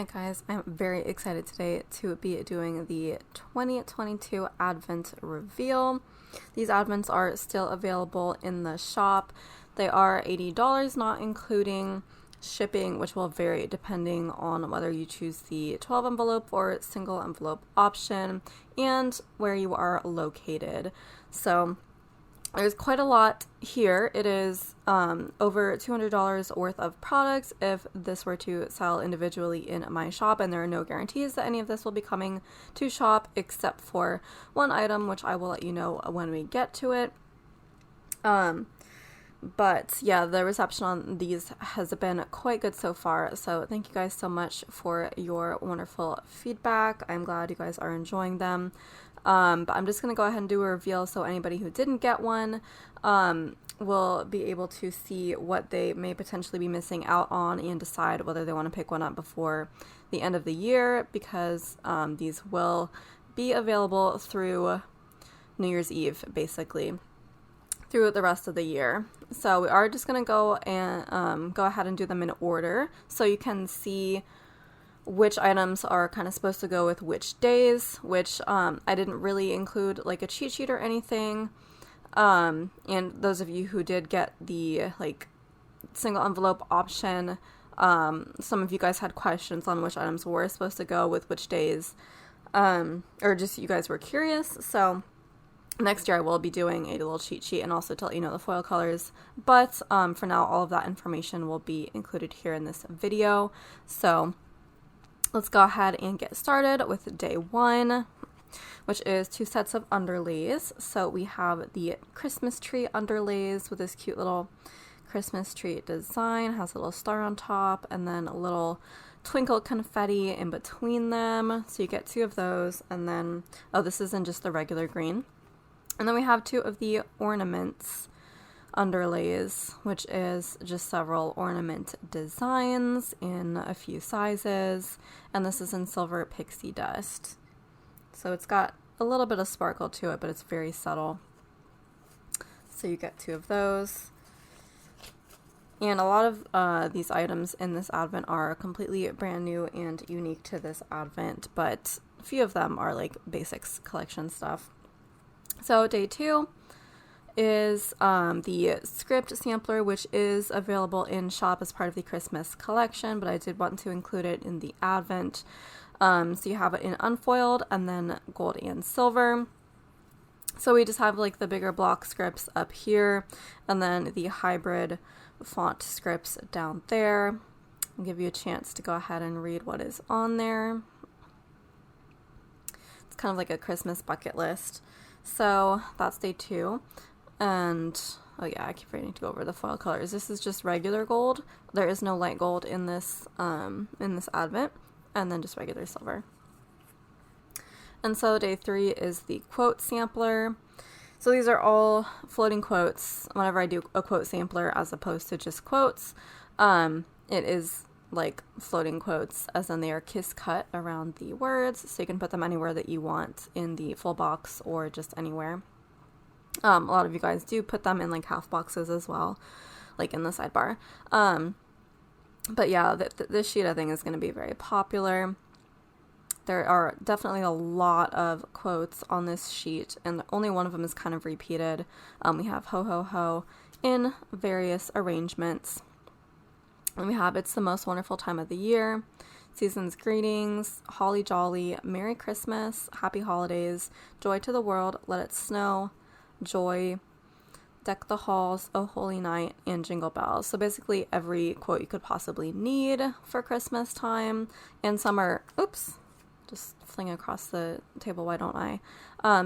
Hi guys, I'm very excited today to be doing the 2022 Advent reveal. These Advents are still available in the shop. They are $80, not including shipping, which will vary depending on whether you choose the 12 envelope or single envelope option and where you are located. So there's quite a lot here. It is over $200 worth of products if this were to sell individually in my shop, and there are no guarantees that any of this will be coming to shop except for one item, which I will let you know when we get to it. But yeah, the reception on these has been quite good so far, so thank you guys so much for your wonderful feedback. I'm glad you guys are enjoying them. But I'm just going to go ahead and do a reveal so anybody who didn't get one will be able to see what they may potentially be missing out on and decide whether they want to pick one up before the end of the year, because these will be available through New Year's Eve, basically, through the rest of the year. So we are just going to go and go ahead and do them in order so you can see which items are kind of supposed to go with which days, which I didn't really include like a cheat sheet or anything. And those of you who did get the like single envelope option, some of you guys had questions on which items were supposed to go with which days, or just you guys were curious. So next year I will be doing a little cheat sheet and also to let you know the foil colors. But for now, all of that information will be included here in this video. So let's go ahead and get started with day one, which is 2 sets of underlays. So we have the Christmas tree underlays with this cute little Christmas tree design, has a little star on top and then a little twinkle confetti in between them. So you get 2 of those, and then, oh, this is in just the regular green. And then we have 2 of the ornaments underlays, which is just several ornament designs in a few sizes, and this is in silver pixie dust. So it's got a little bit of sparkle to it, but it's very subtle. So you get 2 of those. And a lot of these items in this Advent are completely brand new and unique to this Advent, but a few of them are like basics collection stuff. So day 2 is the script sampler, which is available in shop as part of the Christmas collection, but I did want to include it in the Advent. So you have it in unfoiled and then gold and silver. So we just have like the bigger block scripts up here and then the hybrid font scripts down there. I'll give you a chance to go ahead and read what is on there. It's kind of like a Christmas bucket list. So that's day 2. And, oh yeah, I keep forgetting to go over the foil colors. This is just regular gold. There is no light gold in this Advent, and then just regular silver. And so day 3 is the quote sampler. So these are all floating quotes. Whenever I do a quote sampler as opposed to just quotes, it is like floating quotes, as in they are kiss cut around the words, so you can put them anywhere that you want in the full box or just anywhere. A lot of you guys do put them in like half boxes as well, like in the sidebar. But yeah, this sheet I think is going to be very popular. There are definitely a lot of quotes on this sheet, and only one of them is kind of repeated. We have ho ho ho in various arrangements. And we have it's the most wonderful time of the year, season's greetings, holly jolly, Merry Christmas, Happy Holidays, joy to the world, let it snow, joy, deck the halls, oh holy night, and jingle bells. So basically every quote you could possibly need for Christmas time. And some are, oops, just fling across the table, why don't I?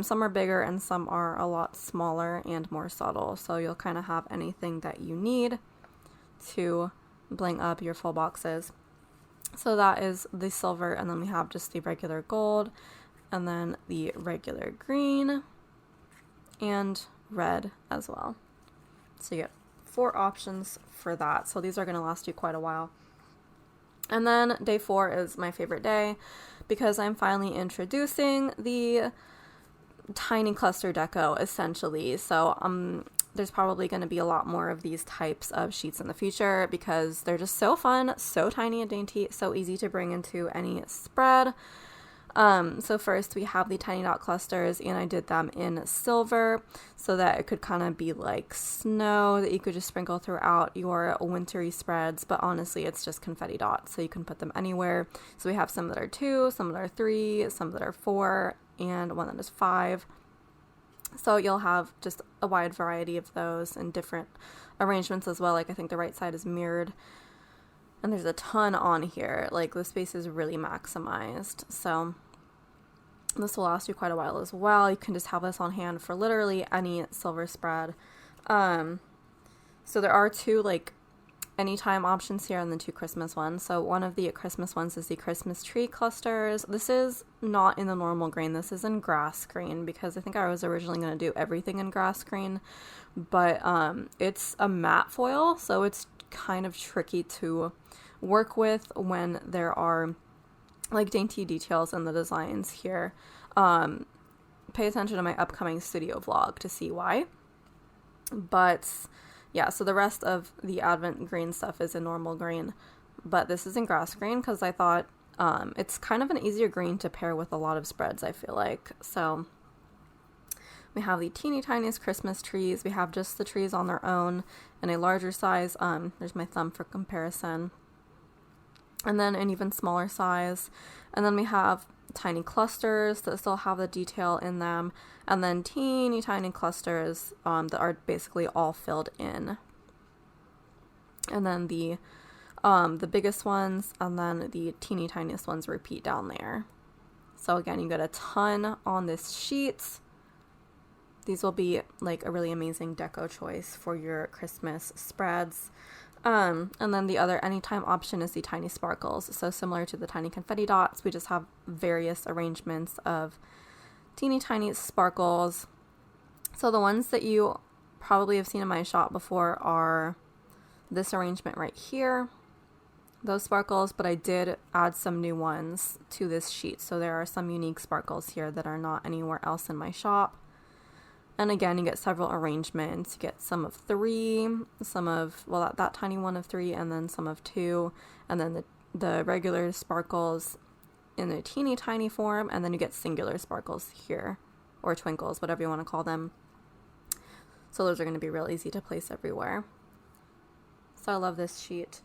Some are bigger and some are a lot smaller and more subtle. So you'll kind of have anything that you need to bling up your full boxes. So that is the silver, and then we have just the regular gold, and then the regular green, and red as well. So you get 4 options for that. So these are going to last you quite a while. And then day 4 is my favorite day because I'm finally introducing the tiny cluster deco, essentially. So there's probably going to be a lot more of these types of sheets in the future because they're just so fun, so tiny and dainty, so easy to bring into any spread. So first we have the tiny dot clusters, and I did them in silver so that it could kind of be like snow that you could just sprinkle throughout your wintry spreads, but honestly it's just confetti dots, so you can put them anywhere. So we have some that are 2, some that are 3, some that are 4, and one that is 5. So you'll have just a wide variety of those and different arrangements as well. Like I think the right side is mirrored. And there's a ton on here. Like the space is really maximized. So this will last you quite a while as well. You can just have this on hand for literally any silver spread. So there are 2 like anytime options here and then 2 Christmas ones. So one of the Christmas ones is the Christmas tree clusters. This is not in the normal green. This is in grass green because I think I was originally going to do everything in grass green. But it's a matte foil, so it's kind of tricky to work with when there are like dainty details in the designs here. Pay attention to my upcoming studio vlog to see why. But yeah, so the rest of the Advent green stuff is in normal green, but this is in grass green because I thought it's kind of an easier green to pair with a lot of spreads, I feel like. So we have the teeny tiniest Christmas trees. We have just the trees on their own in a larger size. There's my thumb for comparison. And then an even smaller size. And then we have tiny clusters that still have the detail in them. And then teeny tiny clusters that are basically all filled in. And then the biggest ones and then the teeny tiniest ones repeat down there. So again, you get a ton on this sheet. These will be like a really amazing deco choice for your Christmas spreads. And then the other anytime option is the tiny sparkles. So similar to the tiny confetti dots, we just have various arrangements of teeny tiny sparkles. So the ones that you probably have seen in my shop before are this arrangement right here, those sparkles, but I did add some new ones to this sheet. So there are some unique sparkles here that are not anywhere else in my shop. And again, you get several arrangements. You get some of 3, some of, well, that tiny one of 3, and then some of 2, and then the regular sparkles in a teeny tiny form, and then you get singular sparkles here, or twinkles, whatever you want to call them. So those are going to be real easy to place everywhere. So I love this sheet.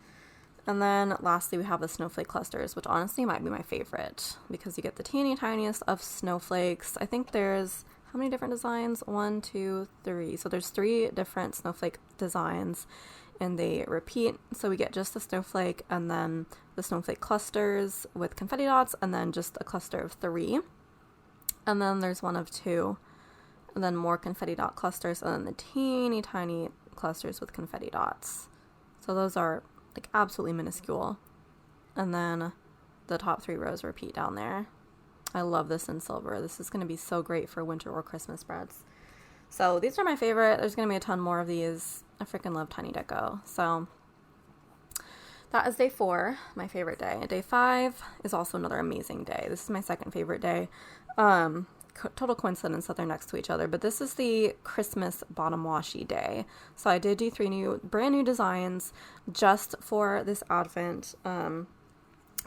And then lastly, we have the snowflake clusters, which honestly might be my favorite because you get the teeny tiniest of snowflakes. I think there's, how many different designs? 1, 2, 3. So there's 3 different snowflake designs and they repeat. So we get just the snowflake and then the snowflake clusters with confetti dots and then just a cluster of 3. And then there's one of 2 and then more confetti dot clusters and then the teeny tiny clusters with confetti dots. So those are like absolutely minuscule. And then the top 3 rows repeat down there. I love this in silver. This is going to be so great for winter or Christmas spreads. So these are my favorite. There's going to be a ton more of these. I freaking love Tiny Deco. So that is day 4, my favorite day. Day 5 is also another amazing day. This is my second favorite day. Total coincidence that they're next to each other, but this is the Christmas bottom washi day. So I did do 3 brand new designs just for this Advent,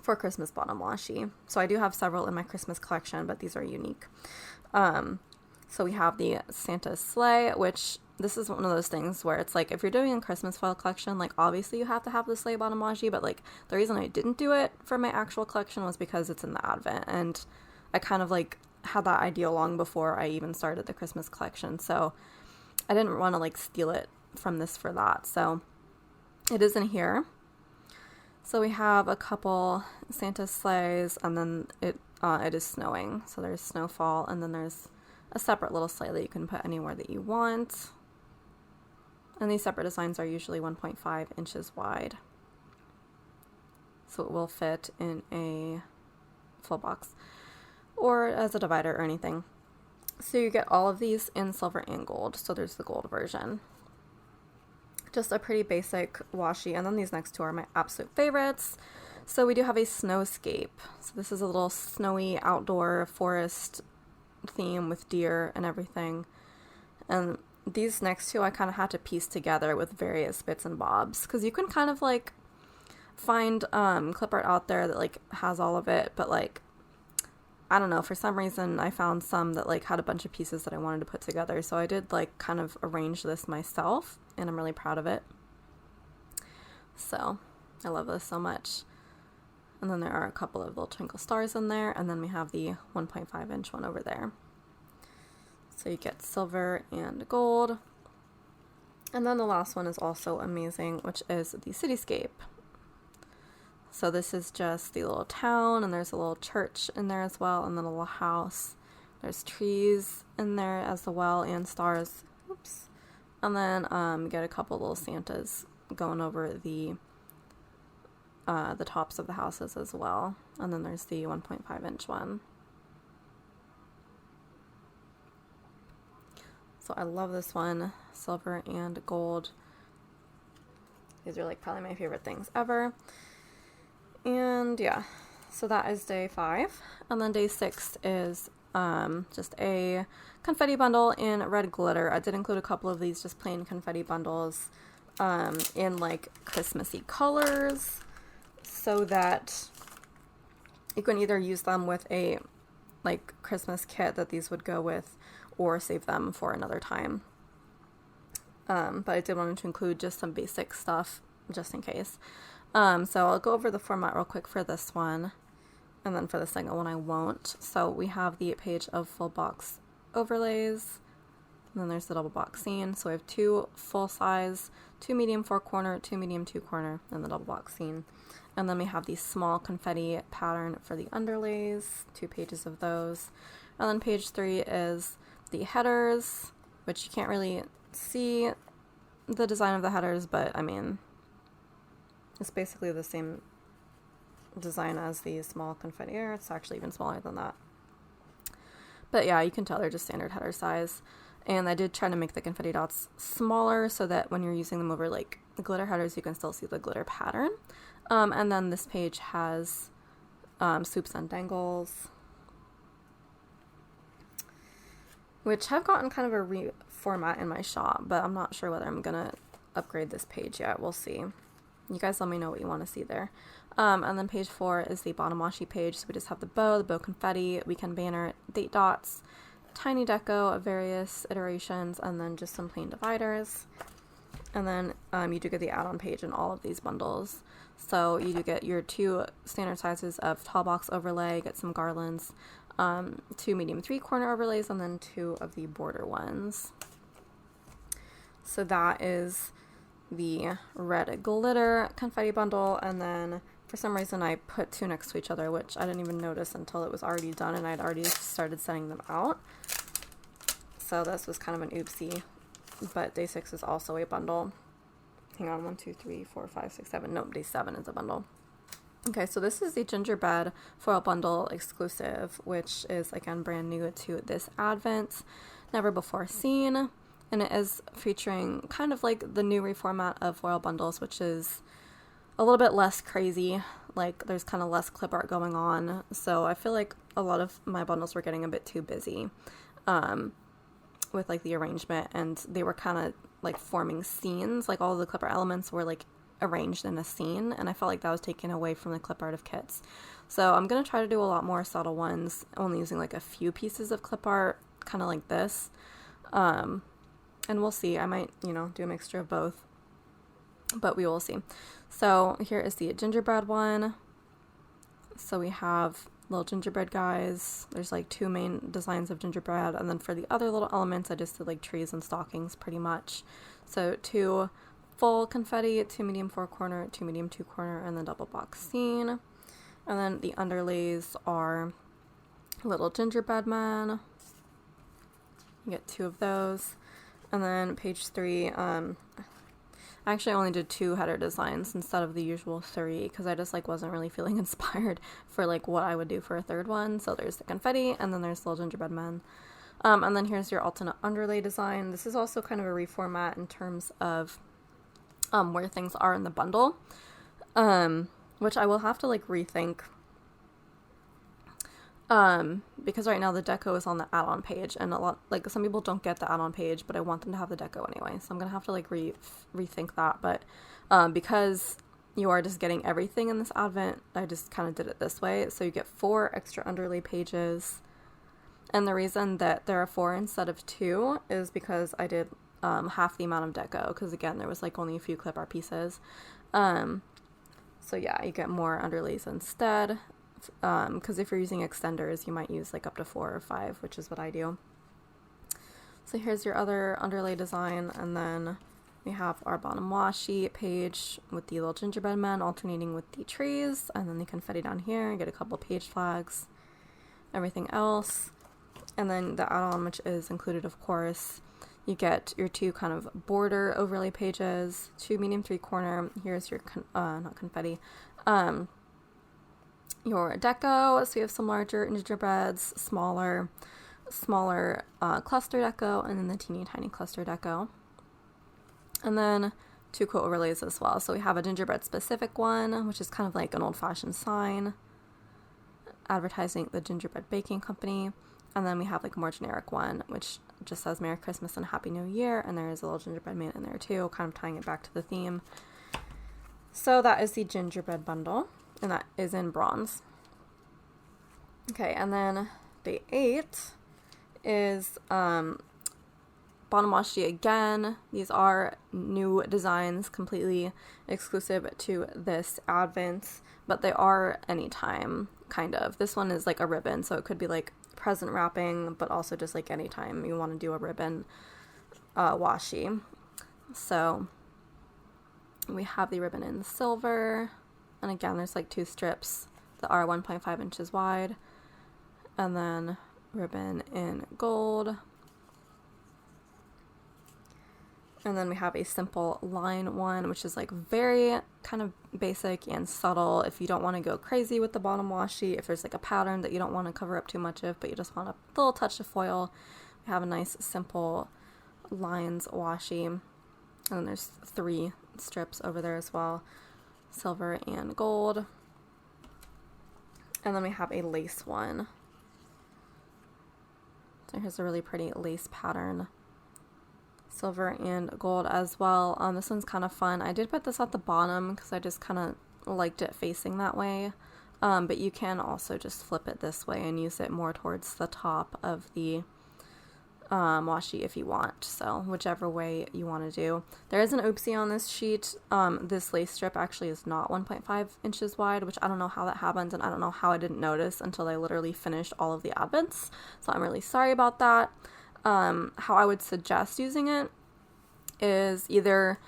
for Christmas bottom washi. So I do have several in my Christmas collection, but these are unique. So we have the Santa sleigh, which this is one of those things where it's like, if you're doing a Christmas foil collection, like obviously you have to have the sleigh bottom washi, but like the reason I didn't do it for my actual collection was because it's in the Advent, and I kind of like had that idea long before I even started the Christmas collection, so I didn't want to like steal it from this for that. So it is in here. So we have a couple Santa sleighs, and then it is snowing, so there's snowfall, and then there's a separate little sleigh that you can put anywhere that you want. And these separate designs are usually 1.5 inches wide, so it will fit in a full box or as a divider or anything. So you get all of these in silver and gold. So there's the gold version. Just a pretty basic washi. And then these next 2 are my absolute favorites. So we do have a snowscape. So this is a little snowy outdoor forest theme with deer and everything. And these next two I kind of had to piece together with various bits and bobs, because you can kind of like find clip art out there that like has all of it, but like I don't know, for some reason I found some that like had a bunch of pieces that I wanted to put together, so I did like kind of arrange this myself, and I'm really proud of it. So I love this so much. And then there are a couple of little twinkle stars in there, and then we have the 1.5 inch one over there. So you get silver and gold. And then the last one is also amazing, which is the cityscape. So this is just the little town, and there's a little church in there as well, and then a little house. There's trees in there as well, and stars. Oops. And then you get a couple little Santas going over the tops of the houses as well. And then there's the 1.5 inch one. So I love this one, silver and gold. These are like probably my favorite things ever. And yeah, so that is day 5. And then day 6 is just a confetti bundle in red glitter. I did include a couple of these just plain confetti bundles in like Christmassy colors, so that you can either use them with a like Christmas kit that these would go with, or save them for another time. But I did want to include just some basic stuff just in case. So I'll go over the format real quick for this one, and then for the second one I won't. So we have the page of full box overlays, and then there's the double box scene. So we have 2 full size, 2 medium 4 corner, 2 medium 2 corner, and the double box scene. And then we have the small confetti pattern for the underlays, 2 pages of those. And then page 3 is the headers, which you can't really see the design of the headers, but I mean, it's basically the same design as the small confetti, or it's actually even smaller than that. But yeah, you can tell they're just standard header size. And I did try to make the confetti dots smaller so that when you're using them over like the glitter headers, you can still see the glitter pattern. And then this page has swoops and dangles, which have gotten kind of a reformat in my shop, but I'm not sure whether I'm gonna upgrade this page yet. We'll see. You guys let me know what you want to see there. And then page 4 is the bottom washi page. So we just have the bow confetti, weekend banner, date dots, tiny deco of various iterations, and then just some plain dividers. And then you do get the add-on page in all of these bundles. So you do get your 2 standard sizes of tall box overlay, get some garlands, 2 medium 3 corner overlays, and then 2 of the border ones. So that is the red glitter confetti bundle, and then for some reason I put 2 next to each other, which I didn't even notice until it was already done and I'd already started sending them out. So this was kind of an oopsie, but day 6 is also a bundle. Hang on, 1, 2, 3, 4, 5, 6, 7. Nope, day 7 is a bundle. Okay, so this is the Gingerbread Foil Bundle exclusive, which is again brand new to this Advent, never before seen. And it is featuring kind of like the new reformat of foil bundles, which is a little bit less crazy. Like there's kind of less clip art going on. So I feel like a lot of my bundles were getting a bit too busy with like the arrangement, and they were kind of like forming scenes. Like all of the clip art elements were like arranged in a scene, and I felt like that was taken away from the clip art of kits. So I'm going to try to do a lot more subtle ones, only using like a few pieces of clip art, kind of like this. And we'll see. I might, do a mixture of both, but we will see. So here is the gingerbread one. So we have little gingerbread guys. There's like 2 main designs of gingerbread, and then for the other little elements, I just did like trees and stockings pretty much. So 2 full confetti, 2 medium 4 corner, 2 medium 2 corner, and then double box scene. And then the underlays are little gingerbread man. You get 2 of those. And then page 3, I actually only did 2 header designs instead of the usual 3, because I just like wasn't really feeling inspired for like what I would do for a third one. So there's the confetti, and then there's little gingerbread men. And then here's your alternate underlay design. This is also kind of a reformat in terms of where things are in the bundle, which I will have to like rethink Because right now the deco is on the add-on page, and a lot, like, some people don't get the add-on page, but I want them to have the deco anyway, so I'm gonna have to like rethink that. But because you are just getting everything in this advent, I just kind of did it this way. So you get 4 extra underlay pages, and the reason that there are 4 instead of 2 is because I did half the amount of deco, because again there was like only a few clip art pieces. So yeah, you get more underlays instead, because if you're using extenders, you might use like up to 4 or 5, which is what I do. So here's your other underlay design, and then we have our bottom washi page with the little gingerbread men alternating with the trees, and then the confetti down here. You get a couple page flags, everything else. And then the add-on, which is included, of course, you get your 2 kind of border overlay pages, 2 medium 3-corner. Here's your, not confetti, your deco. So you have some larger gingerbreads, smaller cluster deco, and then the teeny tiny cluster deco. And then 2 quote overlays as well. So we have a gingerbread specific one, which is kind of like an old-fashioned sign advertising the gingerbread baking company. And then we have like a more generic one, which just says Merry Christmas and Happy New Year, and there is a little gingerbread man in there too, kind of tying it back to the theme. So that is the gingerbread bundle, and that is in bronze. Okay, and then day 8 is bottom washi again. These are new designs, completely exclusive to this advent, but they are anytime, kind of. This one is like a ribbon, so it could be like present wrapping, but also just like anytime you want to do a ribbon washi. So we have the ribbon in silver, and again there's like 2 strips that are 1.5 inches wide, and then ribbon in gold. And then we have a simple line one, which is like very kind of basic and subtle. If you don't want to go crazy with the bottom washi, if there's like a pattern that you don't want to cover up too much of, but you just want a little touch of foil, we have a nice simple lines washi. And then there's 3 strips over there as well, silver and gold. And then we have a lace one. So here's a really pretty lace pattern, silver and gold as well. This one's kind of fun. I did put this at the bottom because I just kind of liked it facing that way, but you can also just flip it this way and use it more towards the top of the washi if you want. So whichever way you want to do. There is an oopsie on this sheet. This lace strip actually is not 1.5 inches wide, which I don't know how that happens, and I don't know how I didn't notice until I literally finished all of the advents, so I'm really sorry about that. How I would suggest using it is either,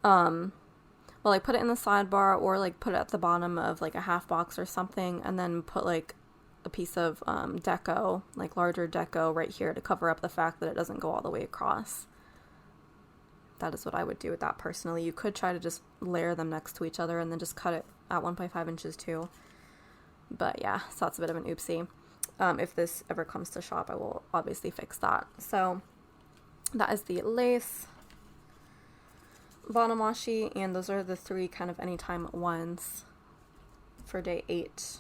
like put it in the sidebar, or like put it at the bottom of like a half box or something, and then put like a piece of deco, like larger deco right here to cover up the fact that it doesn't go all the way across. That is what I would do with that personally. You could try to just layer them next to each other and then just cut it at 1.5 inches too. But yeah, so that's a bit of an oopsie. If this ever comes to shop, I will obviously fix that. So that is the lace bottom washi, and those are the 3 kind of anytime ones for day 8.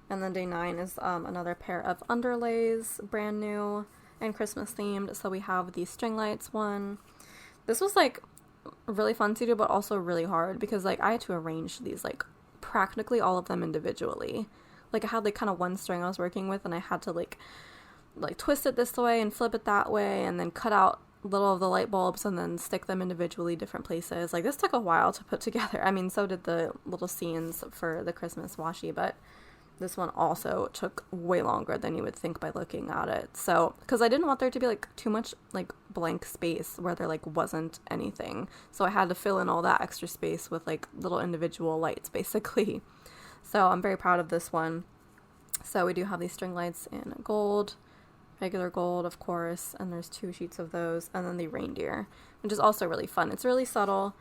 And then day 9 is another pair of underlays, brand new and Christmas themed. So we have the string lights one. This was like really fun to do, but also really hard because like I had to arrange these like practically all of them individually. Like I had like kind of one string I was working with, and I had to like twist it this way and flip it that way, and then cut out little of the light bulbs and then stick them individually different places. Like this took a while to put together. I mean, so did the little scenes for the Christmas washi, but this one also took way longer than you would think by looking at it. So, because I didn't want there to be like too much like blank space where there like wasn't anything. So I had to fill in all that extra space with like little individual lights basically. So I'm very proud of this one. So we do have these string lights in gold, regular gold, of course, and there's 2 sheets of those, and then the reindeer, which is also really fun. It's really subtle.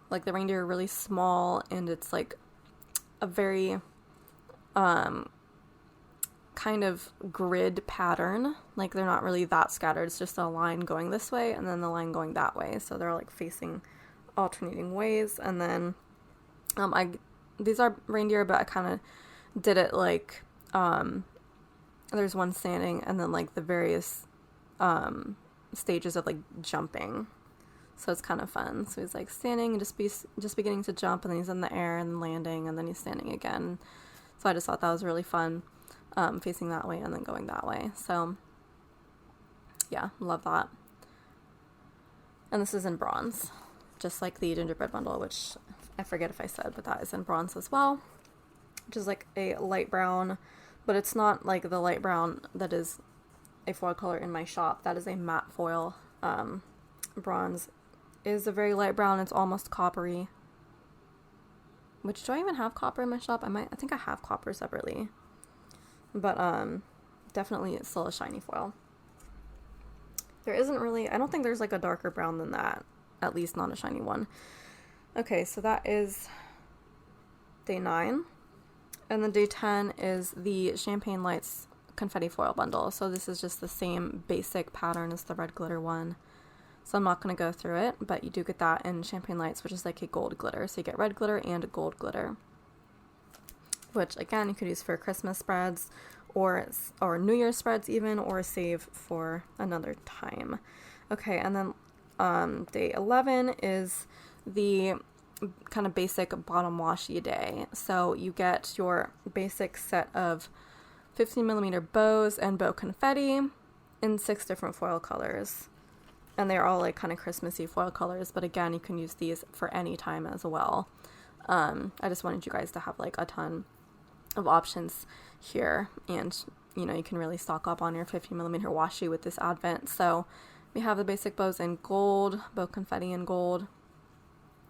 Like the reindeer are really small, and it's like a very kind of grid pattern. Like they're not really that scattered. It's just a line going this way and then the line going that way. So they're like facing alternating ways. And then these are reindeer, but I kind of did it like there's one standing, and then like the various stages of like jumping. So it's kind of fun. So he's like standing and just beginning to jump, and then he's in the air and landing, and then he's standing again. So I just thought that was really fun, facing that way and then going that way. So yeah, love that. And this is in bronze, just like the Gingerbread Bundle, which I forget if I said, but that is in bronze as well, which is like a light brown, but it's not like the light brown that is a foil color in my shop. That is a matte foil. Bronze is a very light brown. It's almost coppery. Which, do I even have copper in my shop? I think I have copper separately. But definitely it's still a shiny foil. There isn't really, I don't think there's like a darker brown than that. At least not a shiny one. Okay, so that is day 9. And then day 10 is the Champagne Lights Confetti Foil Bundle. So this is just the same basic pattern as the red glitter one. So I'm not going to go through it, but you do get that in Champagne Lights, which is like a gold glitter. So you get red glitter and gold glitter, which again you could use for Christmas spreads or New Year's spreads even, or save for another time. Okay, and then day 11 is the kind of basic bottom washi day. So you get your basic set of 15mm bows and bow confetti in 6 different foil colors. And they're all like kind of Christmassy foil colors, but again, you can use these for any time as well. I just wanted you guys to have like a ton of options here, and you know, you can really stock up on your 15mm washi with this advent. So we have the basic bows in gold, bow confetti in gold,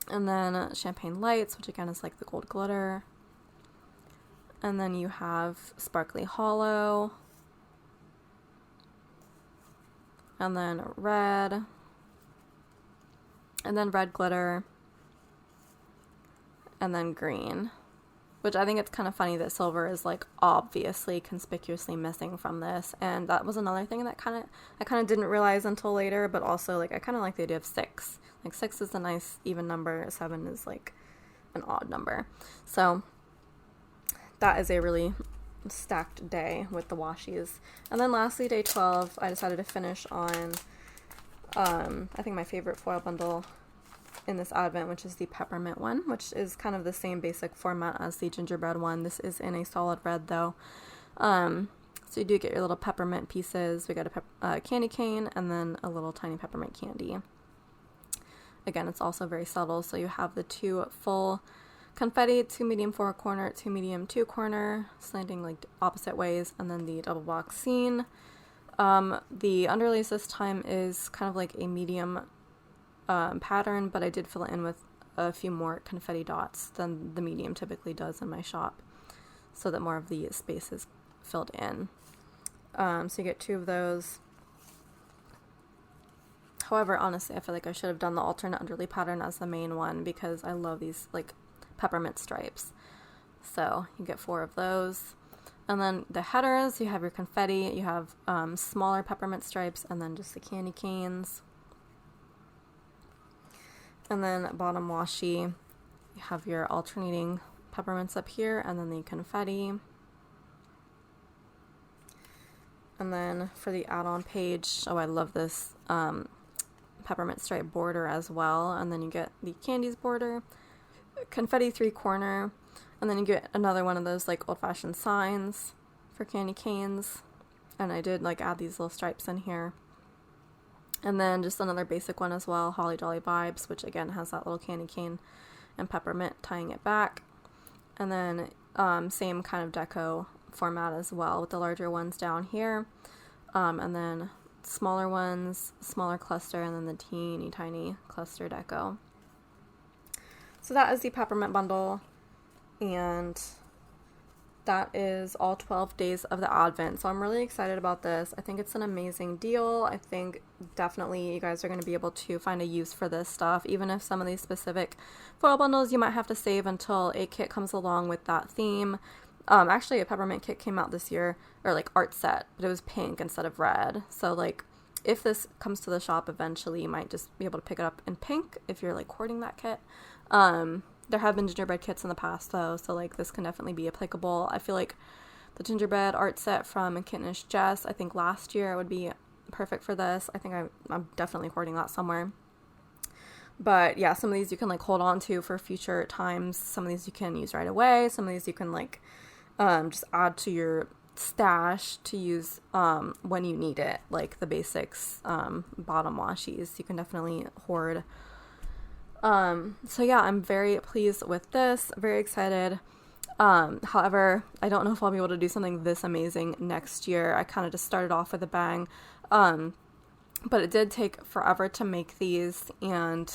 and then Champagne Lights, which again is like the gold glitter. And then you have Sparkly Hollow, and then red, and then red glitter, and then green, which I think it's kind of funny that silver is like obviously conspicuously missing from this. And that was another thing that I kind of didn't realize until later, but also like I kind of like the idea of 6. Like 6 is a nice even number, 7 is like an odd number. So that is a really stacked day with the washies. And then lastly, day 12, I decided to finish on I think my favorite foil bundle in this advent, which is the peppermint one, which is kind of the same basic format as the gingerbread one. This is in a solid red though. So you do get your little peppermint pieces. We got a candy cane and then a little tiny peppermint candy. Again, it's also very subtle, so you have the 2 full confetti, 2 medium 4 corner, 2 medium 2 corner, slanting like opposite ways, and then the double box scene. The underlays this time is kind of like a medium pattern, but I did fill it in with a few more confetti dots than the medium typically does in my shop, so that more of the space is filled in. So you get 2 of those. However, honestly, I feel like I should have done the alternate underlay pattern as the main one, because I love these like peppermint stripes. So you get 4 of those. And then the headers, you have your confetti, you have smaller peppermint stripes, and then just the candy canes. And then bottom washi, you have your alternating peppermints up here, and then the confetti. And then for the add-on page, oh, I love this peppermint stripe border as well. And then you get the candies border, confetti 3 corner, and then you get another one of those like old-fashioned signs for candy canes. And I did like add these little stripes in here. And then just another basic one as well, Holly Jolly Vibes, which again has that little candy cane and peppermint tying it back. And then same kind of deco format as well, with the larger ones down here. And then smaller ones, smaller cluster, and then the teeny tiny cluster deco. So that is the peppermint bundle, and that is all 12 days of the advent. So I'm really excited about this. I think it's an amazing deal. I think definitely you guys are going to be able to find a use for this stuff, even if some of these specific foil bundles you might have to save until a kit comes along with that theme. Actually a peppermint kit came out this year, or like art set, but it was pink instead of red. So like if this comes to the shop eventually, you might just be able to pick it up in pink if you're like hoarding that kit. There have been gingerbread kits in the past though, so like this can definitely be applicable. I feel like the gingerbread art set from Kittenish Jess. I think last year it would be perfect for this. I think I'm definitely hoarding that somewhere. But yeah, some of these you can like hold on to for future times. Some of these you can use right away. Some of these you can like just add to your stash to use when you need it, like the basics bottom washies. You can definitely hoard. So yeah, I'm very pleased with this, very excited. However, I don't know if I'll be able to do something this amazing next year. I kind of just started off with a bang. But it did take forever to make these, and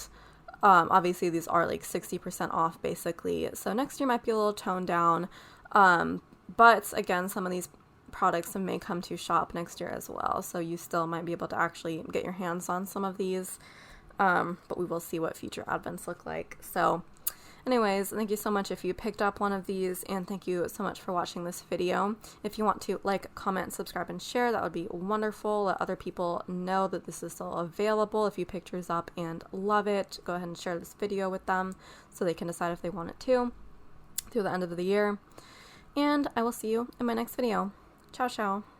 obviously these are like 60% off basically. So next year might be a little toned down. But again, some of these products may come to shop next year as well. So you still might be able to actually get your hands on some of these. But we will see what future advents look like. So anyways, thank you so much if you picked up one of these, and thank you so much for watching this video. If you want to like, comment, subscribe, and share, that would be wonderful. Let other people know that this is still available. If you picked yours up and love it, go ahead and share this video with them so they can decide if they want it too through the end of the year. And I will see you in my next video. Ciao, ciao.